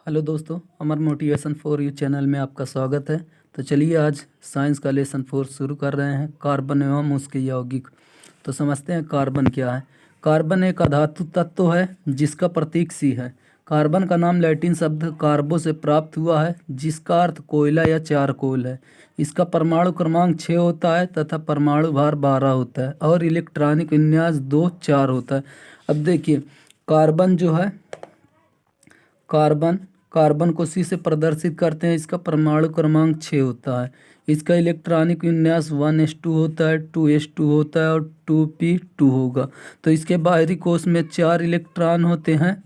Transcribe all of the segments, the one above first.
Hello दोस्तों, अमर motivation for you channel में आपका स्वागत है। तो चलिए आज साइंस का लेसन 4 शुरू कर रहे हैं, कार्बन एवं उसके यौगिक। तो समझते हैं कार्बन क्या है। कार्बन एक अधातु तत्व है जिसका प्रतीक सी है। कार्बन का नाम लैटिन शब्द कार्बो से प्राप्त हुआ है जिसका अर्थ कोयला या चारकोल है। इसका परमाणु क्रमांक 6 होता है तथा परमाणु भार 12 होता है और इलेक्ट्रॉनिक विन्यास 2 4 होता है। अब देखिए कार्बन जो है, कार्बन को सी से प्रदर्शित करते हैं। इसका परमाणु क्रमांक 6 होता है। इसका इलेक्ट्रॉनिक विन्यास 1s2 होता है, 2s2 होता है और 2p2 होगा। तो इसके बाहरी कोश में 4 इलेक्ट्रॉन होते हैं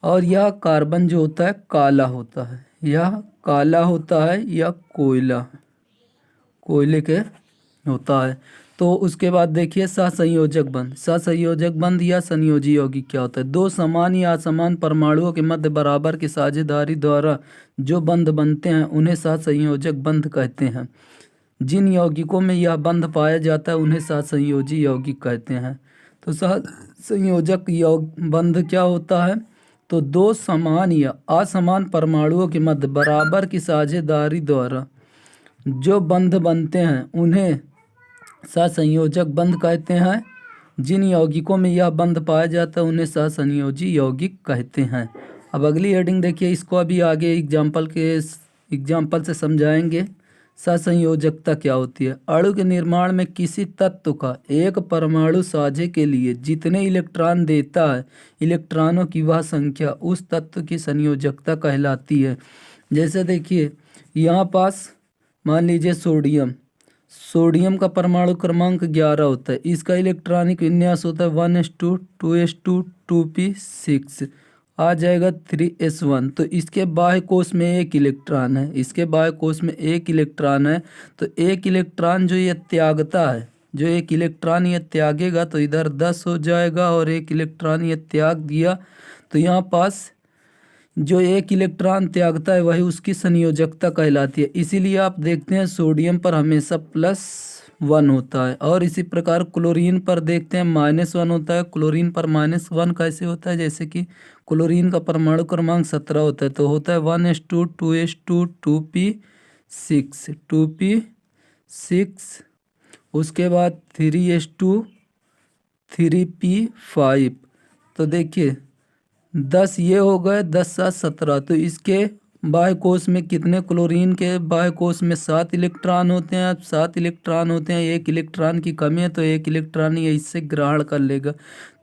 और यह कार्बन जो होता है काला होता है। यह काला होता है या कोयले के होता है। तो उसके बाद देखिए सहसंयोजक बंध। सहसंयोजक बंध या संयोजी यौगिक क्या होता है? दो समान या असमान परमाणुओं के मध्य बराबर की साझेदारी द्वारा जो बंध बनते हैं उन्हें सहसंयोजक बंध कहते हैं। जिन यौगिकों में यह बंध पाया जाता है उन्हें सहसंयोजी यौगिक कहते हैं। तो सहसंयोजक बंध क्या होता है? तो दो समान या असमान परमाणुओं के मध्य बराबर की साझेदारी द्वारा जो बंध बनते हैं उन्हें सहसंयोजक बंध कहते हैं। जिन यौगिकों में यह बंध पाया जाता है उन्हें सहसंयोजी यौगिक कहते हैं। अब अगली हेडिंग देखिए, इसको अभी आगे एग्जाम्पल से समझाएंगे। सहसंयोजकता क्या होती है? अणु के निर्माण में किसी तत्व का एक परमाणु साझे के लिए जितने इलेक्ट्रॉन देता है, इलेक्ट्रॉनों की वह संख्या उस तत्व की संयोजकता कहलाती है। जैसे देखिए यहाँ पास मान लीजिए सोडियम का परमाणु क्रमांक 11 होता है। इसका इलेक्ट्रॉनिक विन्यास होता है 1s2 2s2 2p6 आ जाएगा 3s1। तो इसके बाह्य कोश में एक इलेक्ट्रॉन है, इसके बाह्य कोश में एक इलेक्ट्रॉन है। तो एक इलेक्ट्रॉन जो ये त्यागता है, जो एक इलेक्ट्रॉन ये त्यागेगा तो इधर 10 हो जाएगा और एक इलेक्ट्रॉन ये त्याग दिया तो यहाँ पास जो एक इलेक्ट्रॉन त्यागता है वही उसकी संयोजकता कहलाती है। इसीलिए आप देखते हैं सोडियम पर हमेशा +1 होता है और इसी प्रकार क्लोरीन पर देखते हैं -1 होता है। क्लोरीन पर -1 कैसे होता है? जैसे कि क्लोरीन का परमाणु क्रमांक 17 होता है तो होता है 1s2 2s2 2p6 उसके बाद 3s2 3p5। तो देखिए 10 ये हो गए, 10 7 17। तो इसके बाह्य कोश में कितने? क्लोरीन के बाह्य कोश में 7 इलेक्ट्रॉन होते हैं। अब 7 इलेक्ट्रॉन होते हैं, एक इलेक्ट्रॉन की कमी है तो एक इलेक्ट्रॉन ये इससे ग्रहण कर लेगा।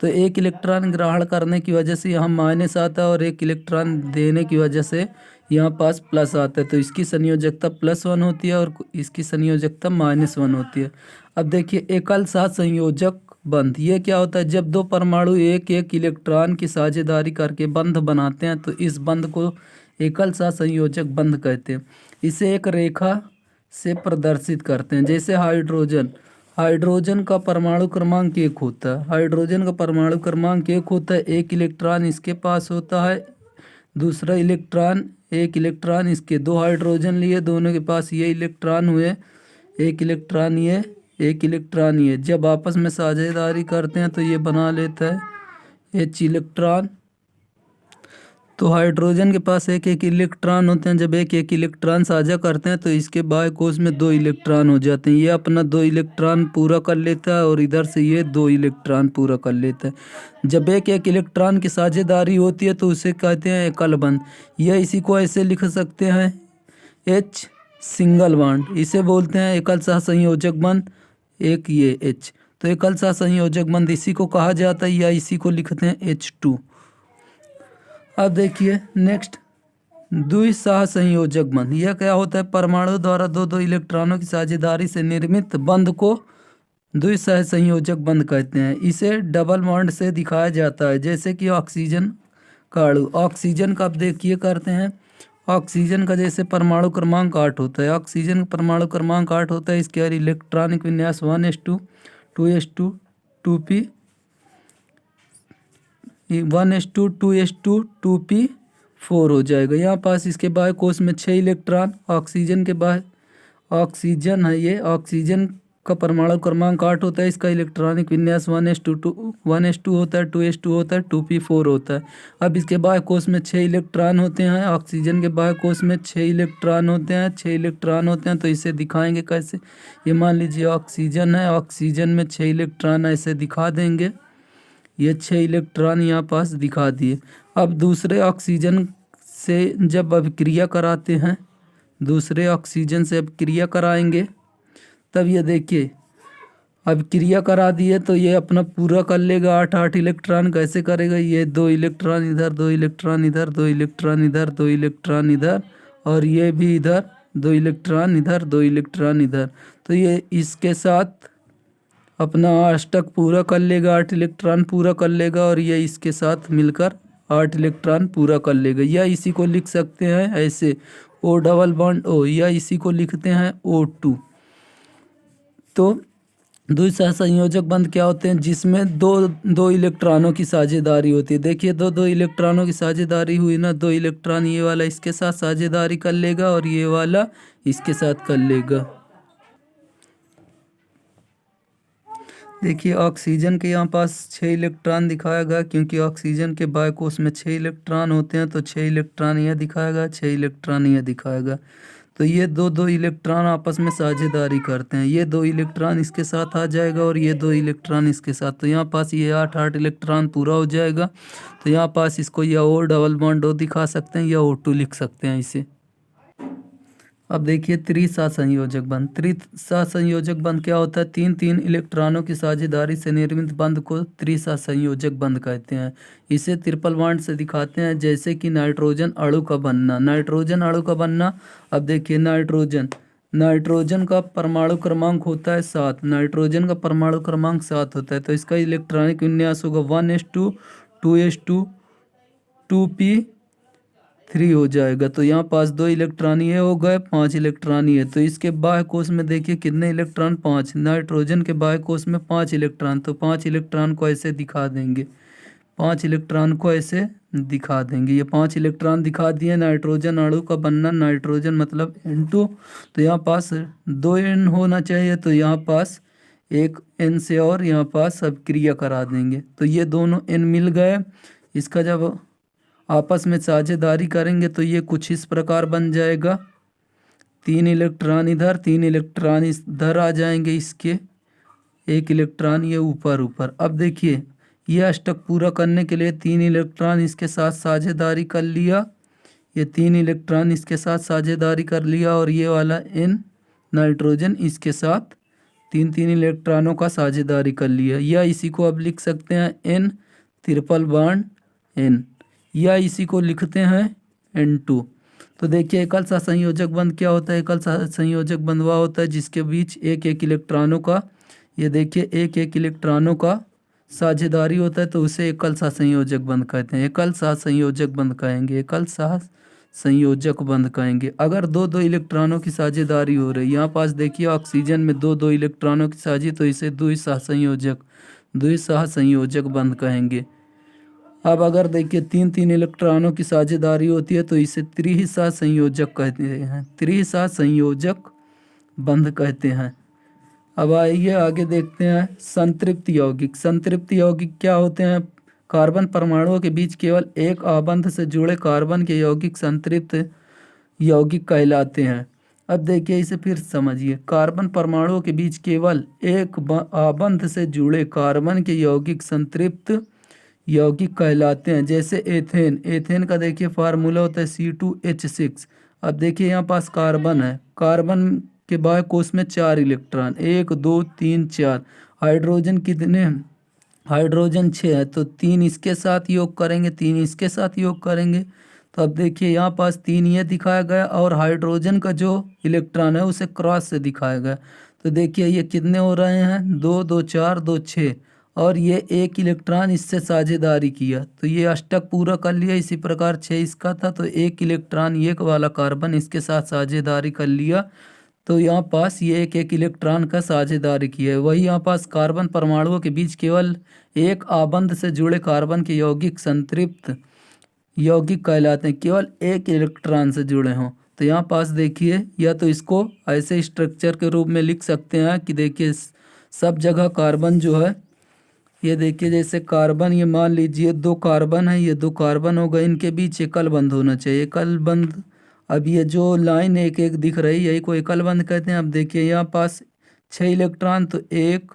तो एक इलेक्ट्रॉन ग्रहण करने की वजह से यहाँ माइनस आता है और एक इलेक्ट्रॉन देने की वजह से यहाँ पास प्लस आता है। तो इसकी संयोजकता +1 होती है और इसकी संयोजकता -1 होती है। अब देखिए एकल सहसंयोजक बंध, ये क्या होता है? जब दो परमाणु एक एक इलेक्ट्रॉन की साझेदारी करके बंध बनाते हैं तो इस बंध को एकल सहसंयोजक बंध कहते हैं। इसे एक रेखा से प्रदर्शित करते हैं। जैसे हाइड्रोजन का परमाणु क्रमांक 1 होता है। हाइड्रोजन का परमाणु क्रमांक 1 होता है, एक इलेक्ट्रॉन इसके पास होता है, दूसरा एक इलेक्ट्रॉन इसके। दो हाइड्रोजन लिए, दोनों के पास ये इलेक्ट्रॉन हुए, एक इलेक्ट्रॉन ये जब आपस में साझेदारी करते हैं तो ये बना लेता है H इलेक्ट्रॉन। तो हाइड्रोजन के पास एक एक इलेक्ट्रॉन होते हैं। जब एक एक इलेक्ट्रॉन साझा करते हैं तो इसके बाह्य कोश में 2 इलेक्ट्रॉन हो जाते हैं। ये अपना 2 इलेक्ट्रॉन पूरा कर लेता है और इधर से ये 2 इलेक्ट्रॉन पूरा कर लेता है। जब एक एक इलेक्ट्रॉन की साझेदारी होती है तो उसे कहते हैं एकल बंध। यह इसी को ऐसे लिख सकते हैं H सिंगल बॉन्ड, इसे बोलते हैं एकल सहसंयोजक बंध। एक ये H, तो एकल सहसंयोजक बंध इसी को कहा जाता है या इसी को लिखते हैं H2। अब देखिए नेक्स्ट द्विसहसंयोजक बंध। यह क्या होता है? परमाणु द्वारा दो इलेक्ट्रॉनों की साझेदारी से निर्मित बंध को द्विसहसंयोजक बंध कहते हैं। इसे डबल बॉन्ड से दिखाया जाता है। जैसे कि ऑक्सीजन का अणु, ऑक्सीजन का आप देखिए करते हैं। ऑक्सीजन का जैसे परमाणु क्रमांक 8 होता है, ऑक्सीजन का परमाणु क्रमांक 8 होता है। इसके इलेक्ट्रॉनिक विन्यास 1s2 2s2 2p 1s2 2s2 2p4 हो जाएगा। यहाँ पास इसके बाह्य कोश में 6 इलेक्ट्रॉन, ऑक्सीजन है ये, ऑक्सीजन का परमाणु क्रमांक 8 होता है, इसका इलेक्ट्रॉनिक विन्यास 1s2 होता है, 2s2 होता है, 2p4 होता है। अब इसके बाह्य कोश में 6 इलेक्ट्रॉन होते हैं, ऑक्सीजन के बाह्य कोश में 6 इलेक्ट्रॉन होते हैं, 6 इलेक्ट्रॉन होते हैं। तो इसे दिखाएंगे कैसे, ये मान लीजिए ऑक्सीजन है, ऑक्सीजन में 6 इलेक्ट्रॉन ऐसे दिखा देंगे, ये 6 इलेक्ट्रॉन यहाँ पास दिखा दिए। अब दूसरे ऑक्सीजन से जब अभिक्रिया कराते हैं, दूसरे ऑक्सीजन से अभिक्रिया कराएंगे, तब ये देखिए अभिक्रिया करा दिए तो ये अपना पूरा कर लेगा। 8 इलेक्ट्रॉन कैसे करेगा, ये 2 इलेक्ट्रॉन इधर, 2 इलेक्ट्रॉन इधर, 2 इलेक्ट्रॉन इधर, 2 इलेक्ट्रॉन इधर, और ये भी इधर 2 इलेक्ट्रॉन इधर, 2 इलेक्ट्रॉन इधर। तो ये इसके साथ अपना अष्टक पूरा कर लेगा, 8 इलेक्ट्रॉन पूरा कर लेगा, और ये इसके साथ मिलकर 8 इलेक्ट्रॉन पूरा कर लेगा। या इसी को लिख सकते हैं ऐसे O डबल बॉन्ड O, या इसी को लिखते हैं O2। तो द्विसहसंयोजक बंध क्या होते हैं, जिसमें दो इलेक्ट्रॉनों की साझेदारी होती है। देखिए दो इलेक्ट्रॉनों की साझेदारी हुई ना, 2 इलेक्ट्रॉन ये वाला इसके साथ साझेदारी कर लेगा और ये वाला इसके साथ कर लेगा। देखिए ऑक्सीजन के यहाँ पास 6 इलेक्ट्रॉन दिखाया गया, क्योंकि ऑक्सीजन के बाह्य कोश में 6 इलेक्ट्रॉन होते हैं, तो 6 इलेक्ट्रॉन यह दिखाया गया, 6 इलेक्ट्रॉन यह दिखाया गया। तो ये दो इलेक्ट्रॉन आपस में साझेदारी करते हैं, ये 2 इलेक्ट्रॉन इसके साथ आ जाएगा और ये 2 इलेक्ट्रॉन इसके साथ। तो यहाँ पास ये 8 इलेक्ट्रॉन पूरा हो जाएगा। तो यहाँ पास इसको या O डबल बॉन्ड O दिखा सकते हैं, या O2 लिख सकते हैं इसे। अब देखिए त्रिसहसंयोजक बंध। त्रिसहसंयोजक बंध क्या होता है, 3 इलेक्ट्रॉनों की साझेदारी से निर्मित बंध को त्रिसहसंयोजक बंध कहते हैं। इसे ट्रिपल बॉन्ड से दिखाते हैं, जैसे कि नाइट्रोजन अणु का बनना। नाइट्रोजन अणु का बनना, अब देखिए नाइट्रोजन का परमाणु क्रमांक होता है 7, नाइट्रोजन का परमाणु क्रमांक 7 होता है। तो इसका इलेक्ट्रॉनिक विन्यास होगा 1s2, 2s2, 2p3 हो जाएगा। तो यहाँ पास 2 इलेक्ट्रॉन ये हो गए, 5 इलेक्ट्रॉन ये। तो इसके बाह्य कोश में देखिए कितने इलेक्ट्रॉन, 5। नाइट्रोजन के बाह्य कोश में 5 इलेक्ट्रॉन, तो 5 इलेक्ट्रॉन को ऐसे दिखा देंगे, 5 इलेक्ट्रॉन को ऐसे दिखा देंगे। ये 5 इलेक्ट्रॉन दिखा दिए। नाइट्रोजन अणु का बनना, नाइट्रोजन मतलब N2, तो यहाँ पास 2 N होना चाहिए, तो यहाँ पास 1 N से और यहाँ पास अभिक्रिया करा देंगे। तो ये दोनों N मिल गए। इसका जब आपस में साझेदारी करेंगे तो ये कुछ इस प्रकार बन जाएगा, 3 इलेक्ट्रॉन इधर, 3 इलेक्ट्रॉन इधर आ जाएंगे, इसके 1 इलेक्ट्रॉन ये ऊपर। अब देखिए ये अष्टक पूरा करने के लिए 3 इलेक्ट्रॉन इसके साथ साझेदारी कर लिया, ये 3 इलेक्ट्रॉन इसके साथ साझेदारी कर लिया, और ये वाला N नाइट्रोजन इसके साथ 3 इलेक्ट्रॉनों का साझेदारी कर लिया। या इसी को अब लिख सकते हैं N ट्रिपल बॉन्ड N, या इसी को लिखते हैं N2। तो देखिए एकल सहसंयोजक बंध क्या होता है, एकल सहसंयोजक बंध वह होता है जिसके बीच एक इलेक्ट्रॉनों का, ये देखिए एक इलेक्ट्रॉनों का साझेदारी होता है, तो उसे एकल सहसंयोजक बंध कहते हैं। एकल सहसंयोजक बंध कहेंगे, एकल सहसंयोजक बंध कहेंगे। अगर दो इलेक्ट्रॉनों की साझेदारी हो रही है, यहाँ पास देखिए ऑक्सीजन में दो इलेक्ट्रॉनों की साझी, तो इसे द्विसहसंयोजक बंध कहेंगे। अब अगर देखिए 3 इलेक्ट्रॉनों की साझेदारी होती है, तो इसे त्रिसहसंयोजक कहते हैं, त्रिसहसंयोजक बंध कहते हैं। अब आइए आगे देखते हैं संतृप्त यौगिक। संतृप्त यौगिक क्या होते हैं, कार्बन परमाणुओं के बीच केवल एक आबंध से जुड़े कार्बन के यौगिक संतृप्त यौगिक कहलाते हैं। अब देखिए इसे फिर समझिए, कार्बन परमाणुओं के बीच केवल एक आबंध से जुड़े कार्बन के यौगिक संतृप्त यौगिक कहलाते हैं। जैसे एथेन का देखिए फार्मूला होता है C2H6। अब देखिए यहाँ पास कार्बन है, कार्बन के बाह्य कोश में 4 इलेक्ट्रॉन, 1 2 3 4। हाइड्रोजन कितने, हाइड्रोजन 6 है, तो 3 इसके साथ योग करेंगे, 3 इसके साथ योग करेंगे। तो अब देखिए यहाँ पास 3 ये दिखाया गया, और हाइड्रोजन का जो इलेक्ट्रॉन है उसे क्रॉस से दिखाया गया। तो देखिए ये कितने हो रहे हैं, 2 2 4 2 6, और ये 1 इलेक्ट्रॉन इससे साझेदारी किया, तो ये अष्टक पूरा कर लिया। इसी प्रकार 6 इसका था, तो 1 इलेक्ट्रॉन ये वाला कार्बन इसके साथ साझेदारी कर लिया, तो यहाँ पास ये एक इलेक्ट्रॉन का साझेदारी किया है। वही यहाँ पास कार्बन परमाणुओं के बीच केवल एक आबंध से जुड़े कार्बन के यौगिक संतृप्त यौगिक कहलाते हैं, केवल 1 इलेक्ट्रॉन से जुड़े हों। तो यहाँ पास देखिए, या तो इसको ऐसे स्ट्रक्चर के रूप में लिख सकते हैं कि देखिए सब जगह कार्बन जो है, ये देखिए जैसे कार्बन, ये मान लीजिए 2 कार्बन है, ये 2 कार्बन हो गए, इनके बीच एकल बंध होना चाहिए, एकल बंध। अब ये जो लाइन एक एक दिख रही है, यही को एकल बंध कहते हैं। अब देखिए यहाँ पास 6 इलेक्ट्रॉन, तो 1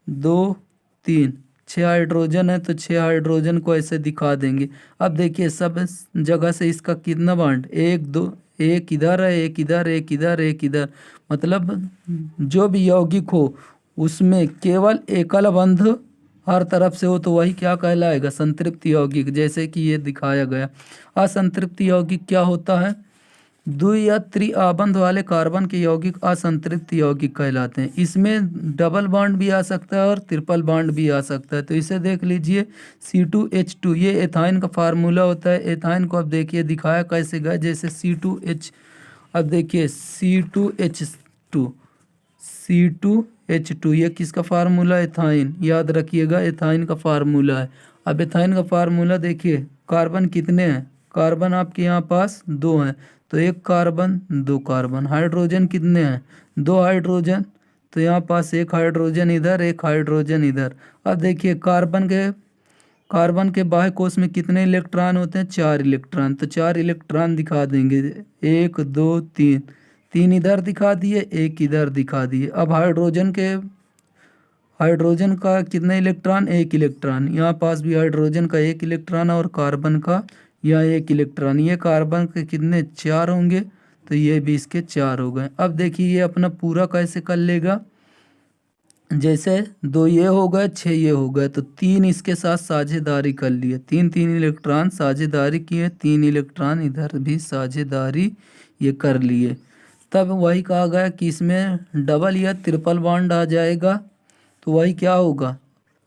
2 3, 6 हाइड्रोजन है, तो 6 हाइड्रोजन को ऐसे दिखा देंगे। अब देखिए सब जगह से इसका कितना बॉन्ड, 1 2, एक इधर है, एक इधर, एक इधर, एक इधर, मतलब जो भी यौगिक हो उसमें केवल एकल बंध हर तरफ से हो तो वही क्या कहलाएगा, संतृप्त यौगिक, जैसे कि ये दिखाया गया। असंतृप्त यौगिक क्या होता है, द्वि या त्रि आबंध वाले कार्बन के यौगिक असंतृप्त यौगिक कहलाते हैं। इसमें डबल बॉन्ड भी आ सकता है और ट्रिपल बॉन्ड भी आ सकता है। तो इसे देख लीजिए, C2H2, ये एथाइन का फार्मूला होता है। एथाइन को अब देखिए दिखाया कैसे गया, जैसे C2H, अब देखिए C2H2 ये किसका फार्मूला, एथाइन, याद रखिएगा एथाइन का फार्मूला है। अब एथाइन का फार्मूला देखिए, कार्बन कितने हैं, कार्बन आपके यहाँ पास 2 हैं, तो 1 कार्बन 2 कार्बन। हाइड्रोजन कितने हैं, 2 हाइड्रोजन, तो यहाँ पास 1 हाइड्रोजन इधर, 1 हाइड्रोजन इधर। अब देखिए कार्बन के बाह्य कोश में कितने इलेक्ट्रॉन होते हैं, 4 इलेक्ट्रॉन, तो 4 इलेक्ट्रॉन दिखा देंगे, 1 2 3, 3 इधर दिखा दिए, 1 इधर दिखा दिए। अब हाइड्रोजन का कितने इलेक्ट्रॉन, 1 इलेक्ट्रॉन, यहाँ पास भी हाइड्रोजन का 1 इलेक्ट्रॉन और कार्बन का यहाँ 1 इलेक्ट्रॉन। ये कार्बन के कितने, 4 होंगे, तो ये भी इसके 4 हो गए। अब देखिए ये अपना पूरा कैसे कर लेगा, जैसे 2 ये हो गए, 6 ये हो गए, तो 3 इसके साथ साझेदारी कर लिए, 3 इलेक्ट्रॉन साझेदारी किए, 3 इलेक्ट्रॉन इधर भी साझेदारी ये कर लिए। तब वही कहा गया कि इसमें डबल या ट्रिपल बॉन्ड आ जाएगा, तो वही क्या होगा,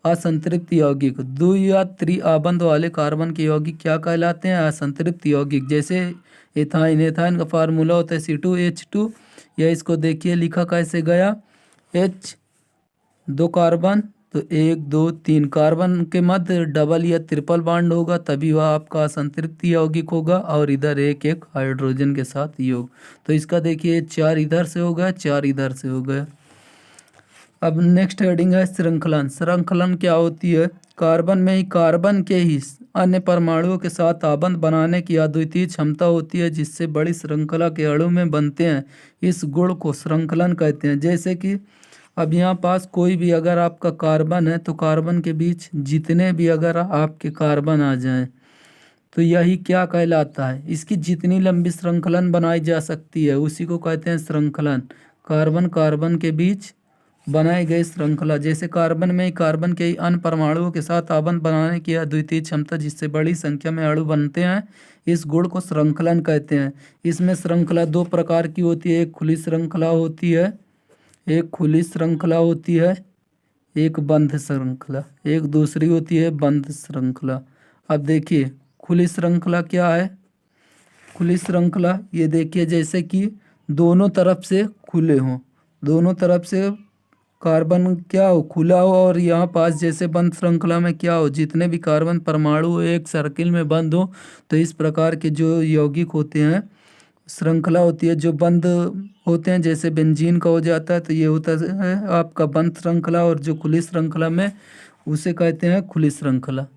असंतृप्त यौगिक। द्वि या त्रि आबंध वाले कार्बन के यौगिक क्या कहलाते हैं, असंतृप्त यौगिक। जैसे एथाइन का फार्मूला होता है C2H2, या इसको देखिए लिखा कैसे गया, H 2 कार्बन, तो 1 2 3 कार्बन के मध्य डबल या ट्रिपल बॉन्ड होगा, तभी वह आपका असंतृप्त यौगिक होगा, और इधर 1 1 हाइड्रोजन के साथ योग। तो इसका देखिए 4 इधर से हो गया, 4 इधर से हो गया। अब नेक्स्ट हेडिंग है श्रृंखलन। श्रृंखलन क्या होती है, कार्बन में ही कार्बन के ही अन्य परमाणुओं के साथ आबंध बनाने की अद्वितीय क्षमता होती है, जिससे बड़ी श्रृंखला के अणु में बनते हैं। इस गुण को श्रृंखलन कहते हैं। जैसे कि अब यहाँ पास कोई भी अगर आपका कार्बन है, तो कार्बन के बीच जितने भी अगर आपके कार्बन आ जाएं, तो यही क्या कहलाता है, इसकी जितनी लंबी श्रृंखलन बनाई जा सकती है उसी को कहते हैं श्रृंखलन। कार्बन के बीच बनाई गई श्रृंखला। जैसे कार्बन में ही कार्बन के अन्य परमाणुओं के साथ आबंध बनाने की अद्वितीय क्षमता, जिससे बड़ी संख्या में अणु बनते हैं, इस गुण को श्रृंखलन कहते हैं। इसमें श्रृंखला 2 प्रकार की होती है, एक खुली श्रृंखला होती है, एक बंध श्रृंखला, एक दूसरी होती है बंध श्रृंखला। अब देखिए खुली श्रृंखला क्या है, खुली श्रृंखला ये देखिए जैसे कि दोनों तरफ से खुले हों, दोनों तरफ से कार्बन क्या हो, खुला हो, और यहाँ पास जैसे बंद श्रृंखला में क्या हो, जितने भी कार्बन परमाणु एक सर्किल में बंद हो। तो इस प्रकार के जो यौगिक होते हैं, श्रृंखला होती है जो बंद होते हैं, जैसे बेंजीन का हो जाता है, तो ये होता है आपका बंद श्रृंखला, और जो खुली श्रृंखला में उसे कहते हैं खुली श्रृंखला।